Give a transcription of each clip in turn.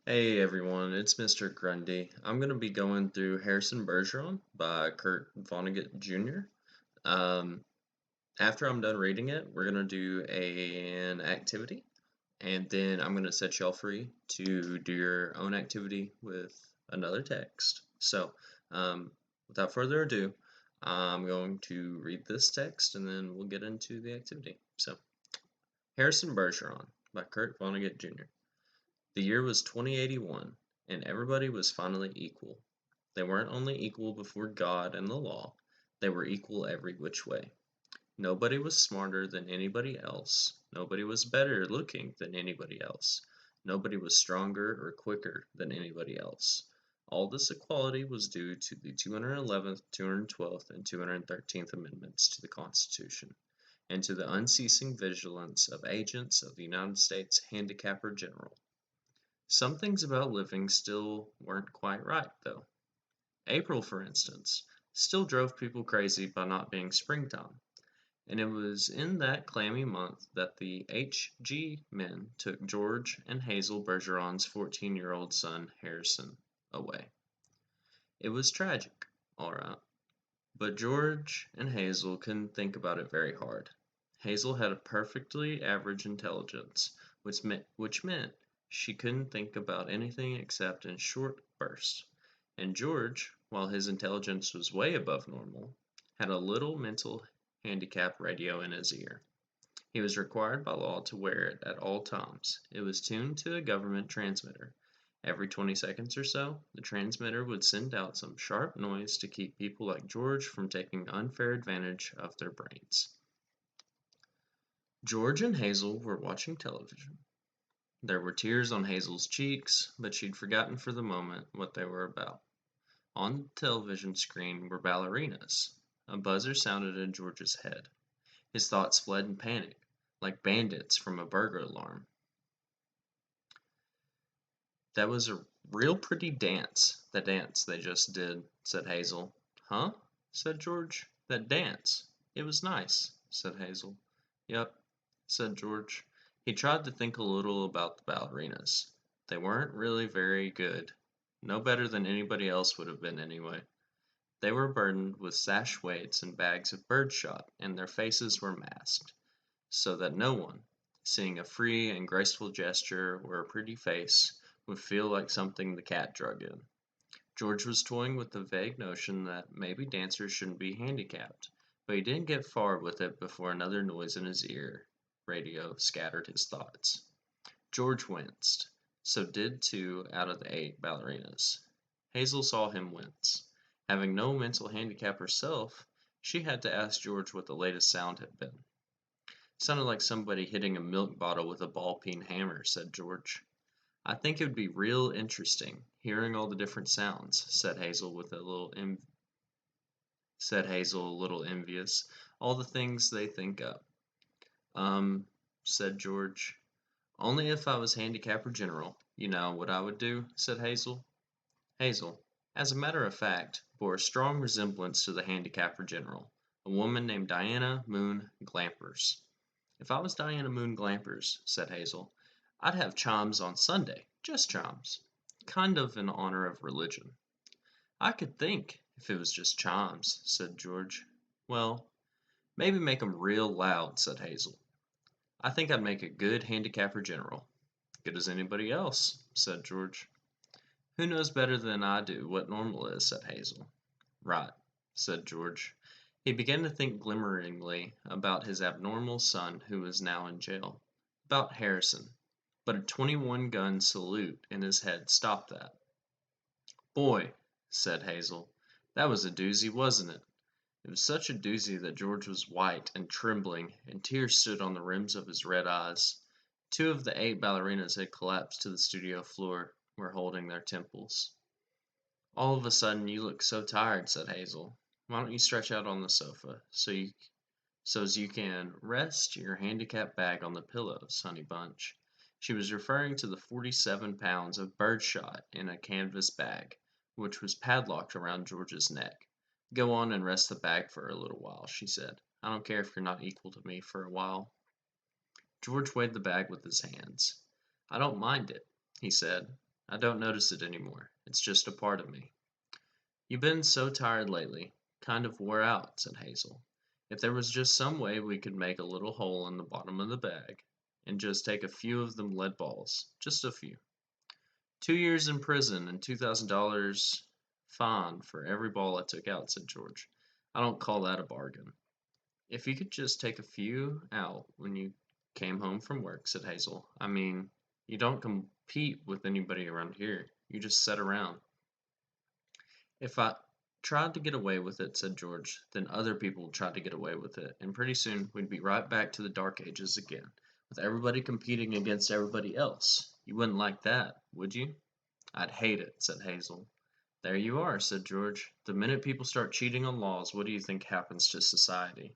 Hey everyone, it's Mr. Grundy. I'm going to be going through Harrison Bergeron by Kurt Vonnegut Jr. Um, After I'm done reading it, we're going to do an activity, and then I'm going to set y'all free to do your own activity with another text. Without further ado, I'm going to read this text and then we'll get into the activity. Harrison Bergeron by Kurt Vonnegut Jr. The year was 2081, and everybody was finally equal. They weren't only equal before God and the law, they were equal every which way. Nobody was smarter than anybody else. Nobody was better looking than anybody else. Nobody was stronger or quicker than anybody else. All this equality was due to the 211th, 212th, and 213th Amendments to the Constitution, and to the unceasing vigilance of agents of the United States Handicapper General. Some things about living still weren't quite right, though. April, for instance, still drove people crazy by not being springtime, and it was in that clammy month that the H.G. men took George and Hazel Bergeron's 14-year-old son, Harrison, away. It was tragic, all right, but George and Hazel couldn't think about it very hard. Hazel had a perfectly average intelligence, which meant she couldn't think about anything except in short bursts. And George, while his intelligence was way above normal, had a little mental handicap radio in his ear. He was required by law to wear it at all times. It was tuned to a government transmitter. Every 20 seconds or so, the transmitter would send out some sharp noise to keep people like George from taking unfair advantage of their brains. George and Hazel were watching television. There were tears on Hazel's cheeks, but she'd forgotten for the moment what they were about. On the television screen were ballerinas. A buzzer sounded in George's head. His thoughts fled in panic, like bandits from a burglar alarm. "That was a real pretty dance, the dance they just did," said Hazel. "Huh?" said George. "That dance. It was nice," said Hazel. "Yep," said George. He tried to think a little about the ballerinas. They weren't really very good. No better than anybody else would have been anyway. They were burdened with sash weights and bags of birdshot, and their faces were masked, so that no one, seeing a free and graceful gesture or a pretty face, would feel like something the cat drug in. George was toying with the vague notion that maybe dancers shouldn't be handicapped, but he didn't get far with it before another noise in his ear radio scattered his thoughts. George winced. So did two out of the 8 ballerinas. Hazel saw him wince. Having no mental handicap herself, she had to ask George what the latest sound had been. "Sounded like somebody hitting a milk bottle with a ball-peen hammer," said George. "I think it would be real interesting, hearing all the different sounds," said Hazel a little envious. "All the things they think up." "Um," said George. "Only if I was handicapper general, you know what I would do," said Hazel. Hazel, as a matter of fact, bore a strong resemblance to the handicapper general, a woman named Diana Moon Glampers. "If I was Diana Moon Glampers," said Hazel, "I'd have chimes on Sunday, just chimes. Kind of in honor of religion." "I could think, if it was just chimes," said George. "Well, maybe make 'em real loud," said Hazel. "I think I'd make a good handicapper general." "Good as anybody else," said George. "Who knows better than I do what normal is?" said Hazel. "Right," said George. He began to think glimmeringly about his abnormal son who was now in jail. About Harrison. But a 21-gun salute in his head stopped that. "Boy," said Hazel, "that was a doozy, wasn't it?" It was such a doozy that George was white and trembling, and tears stood on the rims of his red eyes. 2 of the 8 ballerinas had collapsed to the studio floor, were holding their temples. "All of a sudden you look so tired," said Hazel. "Why don't you stretch out on the sofa, so's you can rest your handicap bag on the pillows, honey bunch?" She was referring to the 47 pounds of birdshot in a canvas bag, which was padlocked around George's neck. "Go on and rest the bag for a little while," she said. "I don't care if you're not equal to me for a while." George weighed the bag with his hands. "I don't mind it," he said. I don't notice it anymore. It's just a part of me. You've been so tired lately. Kind of wore out, said Hazel. If there was just some way we could make a little hole in the bottom of the bag and just take a few of them lead balls. Just a few. 2 years in prison and $2,000 fine for every ball I took out, said George. I don't call that a bargain. If you could just take a few out when you came home from work, said Hazel. I mean, you don't compete with anybody around here. You just sit around. If I tried to get away with it, said George, then other people would try to get away with it, and pretty soon we'd be right back to the Dark Ages again, with everybody competing against everybody else. You wouldn't like that, would you? I'd hate it, said Hazel. There you are, said George. The minute people start cheating on laws, what do you think happens to society?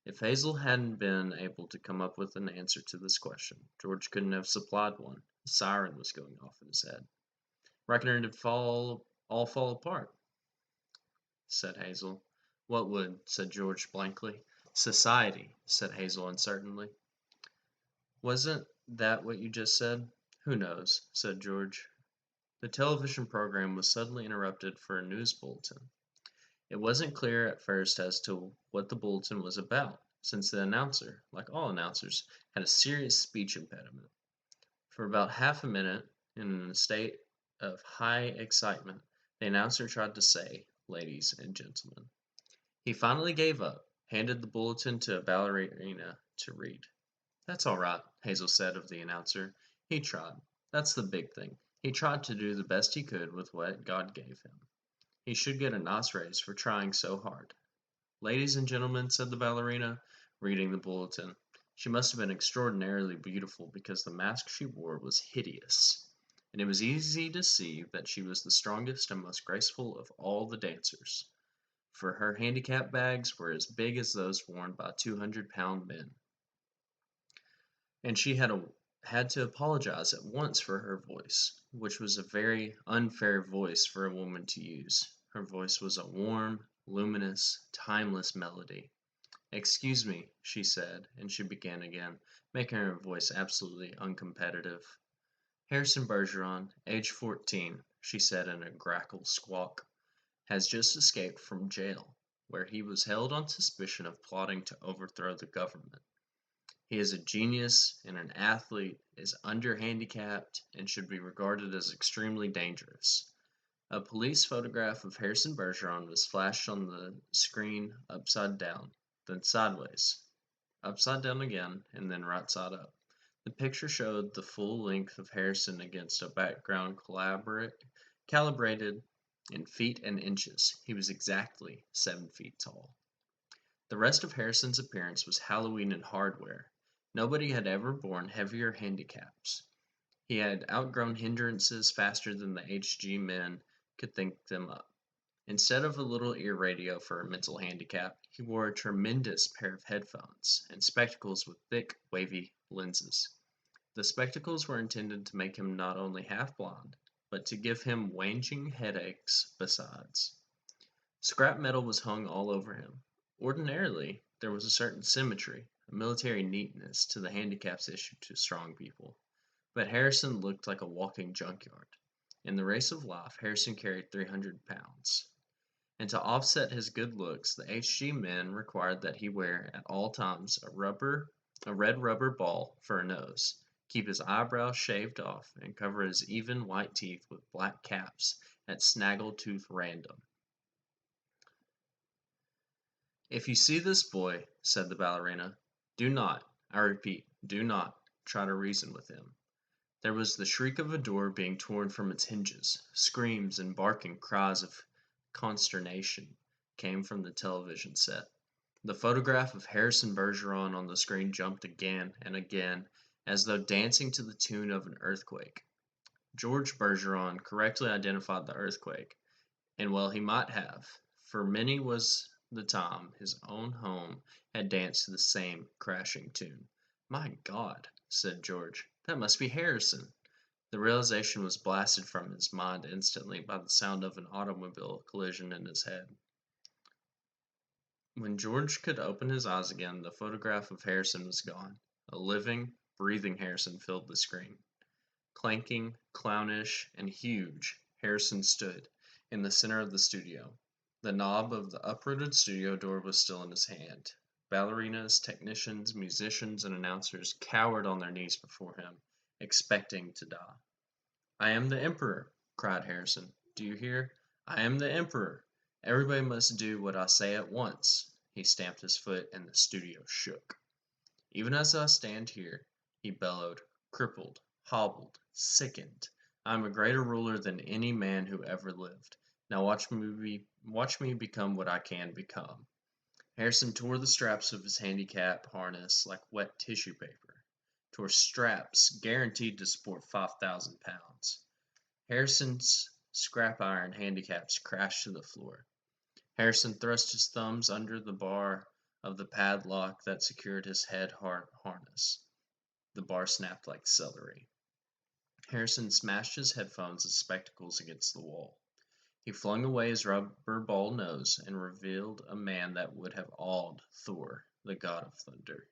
If Hazel hadn't been able to come up with an answer to this question, George couldn't have supplied one. A siren was going off in his head. Reckon it'd all fall apart, said Hazel. What would? Said George blankly. Society, said Hazel uncertainly. Wasn't that what you just said? Who knows, said George. The television program was suddenly interrupted for a news bulletin. It wasn't clear at first as to what the bulletin was about, since the announcer, like all announcers, had a serious speech impediment. For about half a minute, in a state of high excitement, the announcer tried to say, "Ladies and gentlemen." He finally gave up, handed the bulletin to a ballerina to read. "That's all right," Hazel said of the announcer. "He tried. That's the big thing. He tried to do the best he could with what God gave him. He should get a nice raise for trying so hard." "Ladies and gentlemen," said the ballerina, reading the bulletin. She must have been extraordinarily beautiful because the mask she wore was hideous, and it was easy to see that she was the strongest and most graceful of all the dancers, for her handicap bags were as big as those worn by 200-pound men, and she had to apologize at once for her voice, which was a very unfair voice for a woman to use. Her voice was a warm, luminous, timeless melody. "Excuse me," she said, and she began again, making her voice absolutely uncompetitive. "Harrison Bergeron, age 14," she said in a grackle squawk, "has just escaped from jail, where he was held on suspicion of plotting to overthrow the government. He is a genius and an athlete, is under-handicapped, and should be regarded as extremely dangerous." A police photograph of Harrison Bergeron was flashed on the screen upside down, then sideways, upside down again, and then right side up. The picture showed the full length of Harrison against a background calibrated in feet and inches. He was exactly 7 feet tall. The rest of Harrison's appearance was Halloween in hardware. Nobody had ever borne heavier handicaps. He had outgrown hindrances faster than the HG men could think them up. Instead of a little ear radio for a mental handicap, he wore a tremendous pair of headphones and spectacles with thick, wavy lenses. The spectacles were intended to make him not only half blind, but to give him wanging headaches besides. Scrap metal was hung all over him. Ordinarily, there was a certain symmetry, a military neatness to the handicaps issued to strong people. But Harrison looked like a walking junkyard. In the race of life, Harrison carried 300 pounds. And to offset his good looks, the HG men required that he wear at all times a red rubber ball for a nose, keep his eyebrows shaved off, and cover his even white teeth with black caps at snaggle-tooth random. "If you see this boy," said the ballerina, "do not, I repeat, do not, try to reason with him." There was the shriek of a door being torn from its hinges. Screams and barking cries of consternation came from the television set. The photograph of Harrison Bergeron on the screen jumped again and again, as though dancing to the tune of an earthquake. George Bergeron correctly identified the earthquake, and well he might have, for many was the time his own home had danced to the same crashing tune. "My God," said George, "that must be Harrison." The realization was blasted from his mind instantly by the sound of an automobile collision in his head. When George could open his eyes again, the photograph of Harrison was gone. A living, breathing Harrison filled the screen. Clanking, clownish, and huge, Harrison stood in the center of the studio. The knob of the uprooted studio door was still in his hand. Ballerinas, technicians, musicians, and announcers cowered on their knees before him, expecting to die. "I am the Emperor!" cried Harrison. "Do you hear? I am the Emperor! Everybody must do what I say at once." He stamped his foot, and the studio shook. "Even as I stand here," he bellowed, "crippled, hobbled, sickened, I am a greater ruler than any man who ever lived. Now watch me become what I can become." Harrison tore the straps of his handicap harness like wet tissue paper, tore straps guaranteed to support 5,000 pounds. Harrison's scrap iron handicaps crashed to the floor. Harrison thrust his thumbs under the bar of the padlock that secured his head harness. The bar snapped like celery. Harrison smashed his headphones and spectacles against the wall. He flung away his rubber ball nose and revealed a man that would have awed Thor, the god of thunder.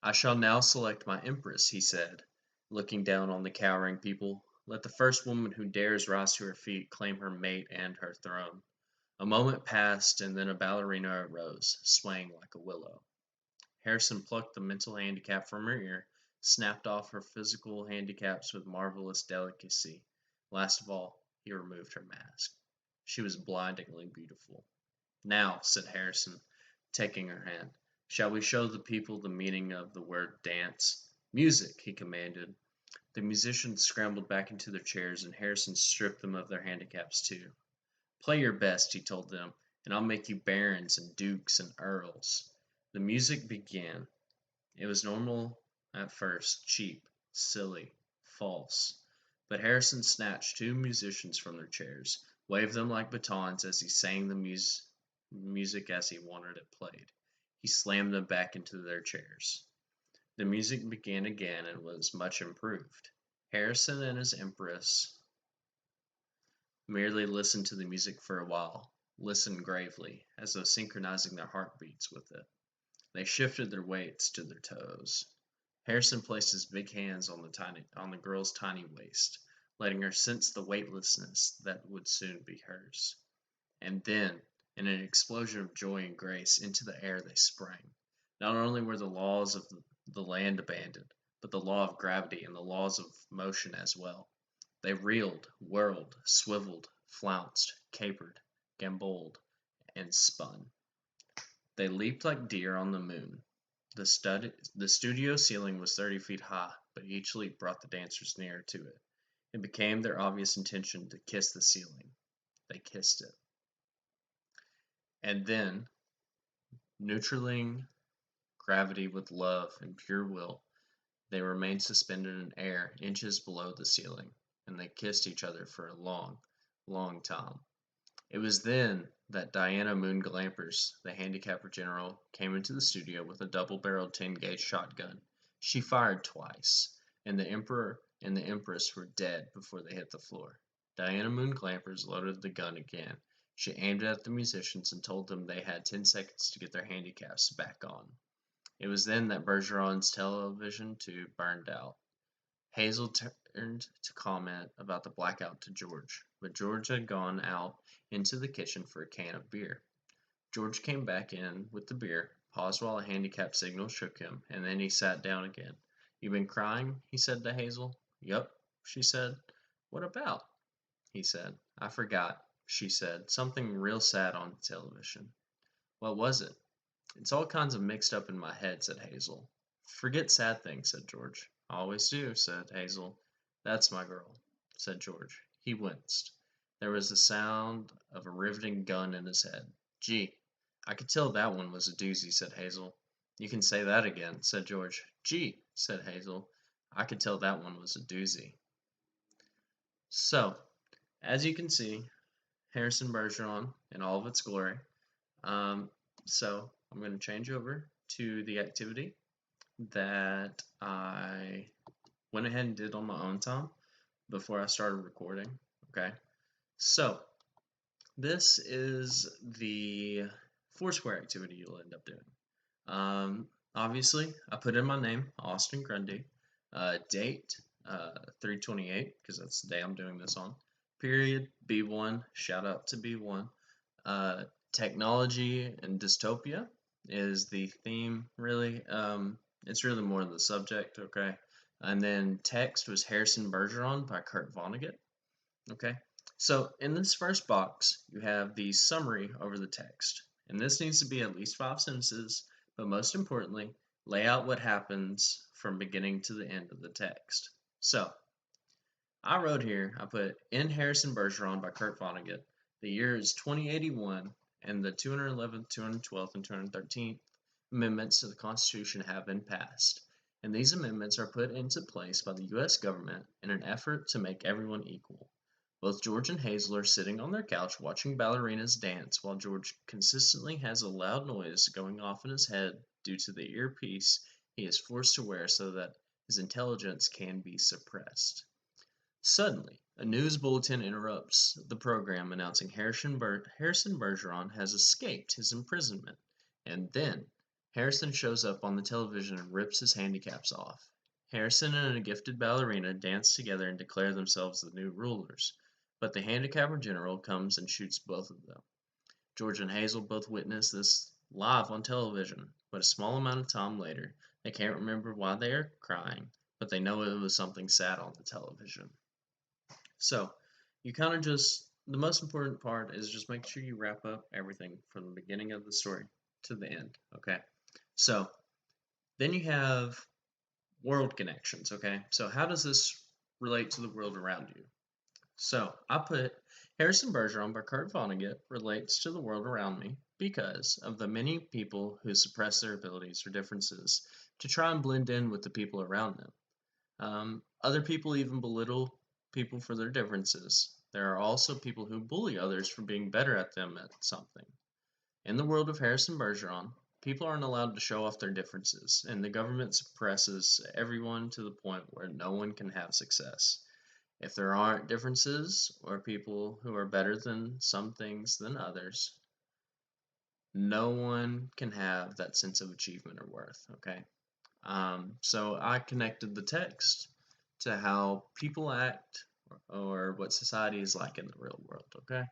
"I shall now select my empress," he said, looking down on the cowering people. "Let the first woman who dares rise to her feet claim her mate and her throne." A moment passed, and then a ballerina arose, swaying like a willow. Harrison plucked the mental handicap from her ear, snapped off her physical handicaps with marvelous delicacy. Last of all, he removed her mask. She was blindingly beautiful. "Now," said Harrison, taking her hand, "shall we show the people the meaning of the word dance?" "Music!" he commanded. The musicians scrambled back into their chairs, and Harrison stripped them of their handicaps too. "Play your best," he told them, "and I'll make you barons and dukes and earls." The music began. It was normal at first, cheap, silly, false. But Harrison snatched two musicians from their chairs, waved them like batons as he sang the music as he wanted it played. He slammed them back into their chairs. The music began again and was much improved. Harrison and his empress merely listened to the music for a while, listened gravely, as though synchronizing their heartbeats with it. They shifted their weights to their toes. Harrison placed his big hands on the girl's tiny waist, letting her sense the weightlessness that would soon be hers. And then, in an explosion of joy and grace, into the air they sprang. Not only were the laws of the land abandoned, but the law of gravity and the laws of motion as well. They reeled, whirled, swiveled, flounced, capered, gamboled, and spun. They leaped like deer on the moon. The studio ceiling was 30 feet high, but each leap brought the dancers nearer to it. It became their obvious intention to kiss the ceiling. They kissed it. And then, neutraling gravity with love and pure will, they remained suspended in air inches below the ceiling, and they kissed each other for a long, long time. It was then that Diana Moon Glampers, the handicapper general, came into the studio with a double-barreled 10-gauge shotgun. She fired twice, and the Emperor and the Empress were dead before they hit the floor. Diana Moon Glampers loaded the gun again. She aimed it at the musicians and told them they had 10 seconds to get their handicaps back on. It was then that Bergeron's television tube burned out. Hazel turned to comment about the blackout to George, but George had gone out into the kitchen for a can of beer. George came back in with the beer, paused while a handicap signal shook him, and then he sat down again. "You been crying?" he said to Hazel. "Yup," she said. "What about?" he said. "I forgot," she said. "Something real sad on television." "What was it?" "It's all kinds of mixed up in my head," said Hazel. "Forget sad things," said George. "I always do," said Hazel. "That's my girl," said George. He winced. There was the sound of a riveting gun in his head. "Gee, I could tell that one was a doozy," said Hazel. "You can say that again," said George. "Gee," said Hazel. "I could tell that one was a doozy." So, as you can see, Harrison Bergeron in all of its glory. So I'm going to change over to the activity that I went ahead and did on my own time before I started recording. Okay, so this is the Foursquare activity you'll end up doing. Obviously, I put in my name, Austin Grundy, date, 328, because that's the day I'm doing this on. Period, B1, shout out to B1. Uh, Technology and dystopia is the theme, really. It's really more the subject, okay? And then text was Harrison Bergeron by Kurt Vonnegut, okay? So in this first box, you have the summary over the text. And this needs to be at least 5 sentences, but most importantly, lay out what happens from beginning to the end of the text. So I wrote here, I put in Harrison Bergeron by Kurt Vonnegut. The year is 2081, and the 211th, 212th, and 213th amendments to the Constitution have been passed. And these amendments are put into place by the U.S. government in an effort to make everyone equal. Both George and Hazel are sitting on their couch watching ballerinas dance while George consistently has a loud noise going off in his head due to the earpiece he is forced to wear so that his intelligence can be suppressed. Suddenly, a news bulletin interrupts the program announcing Harrison Bergeron has escaped his imprisonment. And then, Harrison shows up on the television and rips his handicaps off. Harrison and a gifted ballerina dance together and declare themselves the new rulers. But the handicapper general comes and shoots both of them. George and Hazel both witness this live on television, but a small amount of time later, they can't remember why they are crying, but they know it was something sad on the television. So you kind of just, the most important part is just make sure you wrap up everything from the beginning of the story to the end. Okay. So then you have world connections. Okay. So how does this relate to the world around you? So I put Harrison Bergeron by Kurt Vonnegut relates to the world around me because of the many people who suppress their abilities or differences to try and blend in with the people around them. Other people even belittle people for their differences. There are also people who bully others for being better at them at something. In the world of Harrison Bergeron, people aren't allowed to show off their differences, and the government suppresses everyone to the point where no one can have success. If there aren't differences or people who are better than some things than others, no one can have that sense of achievement or worth, okay? So I connected the text to how people act or what society is like in the real world, okay?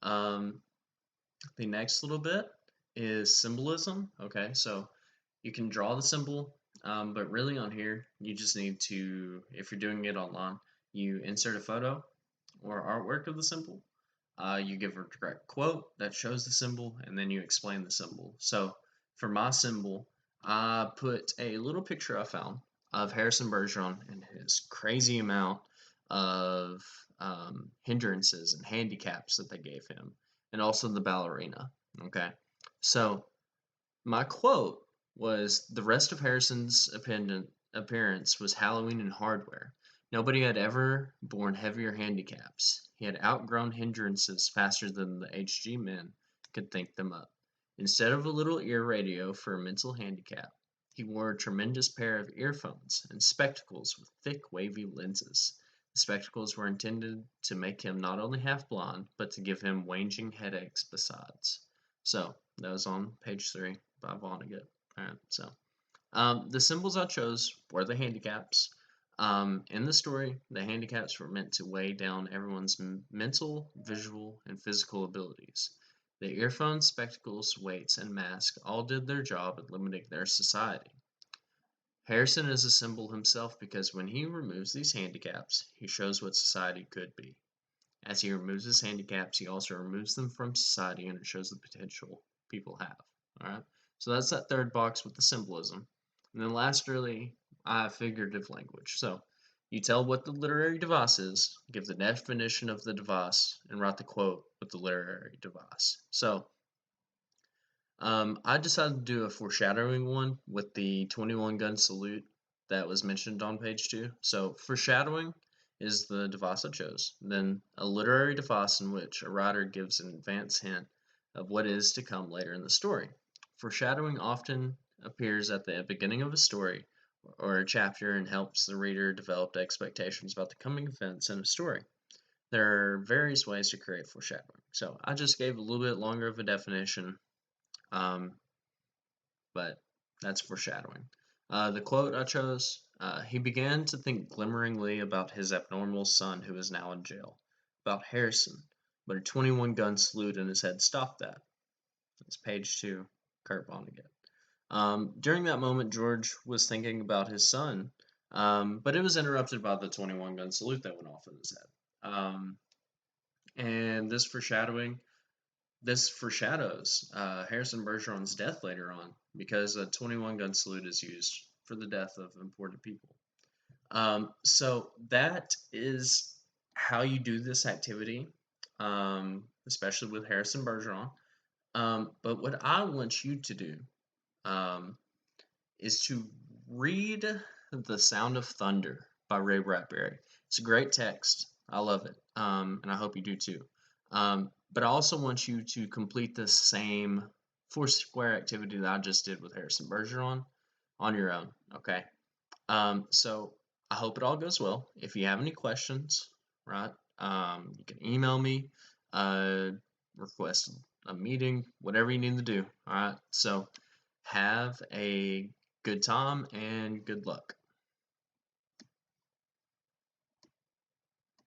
Um, the next little bit is symbolism, okay? So you can draw the symbol, but really on here, you just need to, if you're doing it online, you insert a photo or artwork of the symbol. You give a direct quote that shows the symbol, and then you explain the symbol. So for my symbol, I put a little picture I found of Harrison Bergeron and his crazy amount of hindrances and handicaps that they gave him, and also the ballerina. Okay, so my quote was the rest of Harrison's appearance was Halloween and hardware. Nobody had ever borne heavier handicaps. He had outgrown hindrances faster than the HG men could think them up. Instead of a little ear radio for a mental handicap, he wore a tremendous pair of earphones and spectacles with thick, wavy lenses. The spectacles were intended to make him not only half blind, but to give him waging headaches besides. So, that was on page 3 by Vonnegut. Alright, so the symbols I chose were the handicaps. In the story, the handicaps were meant to weigh down everyone's mental, visual, and physical abilities. The earphones, spectacles, weights, and mask all did their job at limiting their society. Harrison is a symbol himself because when he removes these handicaps, he shows what society could be. As he removes his handicaps, he also removes them from society and it shows the potential people have. Alright? So that's that third box with the symbolism. And then lastly, I have figurative language. So you tell what the literary device is, give the definition of the device, and write the quote with the literary device. So I decided to do a foreshadowing one with the 21 gun salute that was mentioned on page 2. So foreshadowing is the device I chose. Then a literary device in which a writer gives an advance hint of what is to come later in the story. Foreshadowing often appears at the beginning of a story or a chapter and helps the reader develop expectations about the coming events in a story. There are various ways to create foreshadowing. So I just gave a little bit longer of a definition, um, but that's foreshadowing. The quote I chose He began to think glimmeringly about his abnormal son who is now in jail, about Harrison, but a 21 gun salute in his head stopped that. It's page 2, Kurt Vonnegut. During that moment, George was thinking about his son, but it was interrupted by the 21 gun salute that went off in his head. And this foreshadows Harrison Bergeron's death later on because a 21 gun salute is used for the death of important people. So that is how you do this activity, especially with Harrison Bergeron. But what I want you to do um, is to read The Sound of Thunder by Ray Bradbury. It's a great text. I love it. And I hope you do too. But I also want you to complete the same four square activity that I just did with Harrison Bergeron on your own. Okay. So I hope it all goes well. If you have any questions, right, you can email me, uh, request a meeting, whatever you need to do. All right. So have a good time and good luck.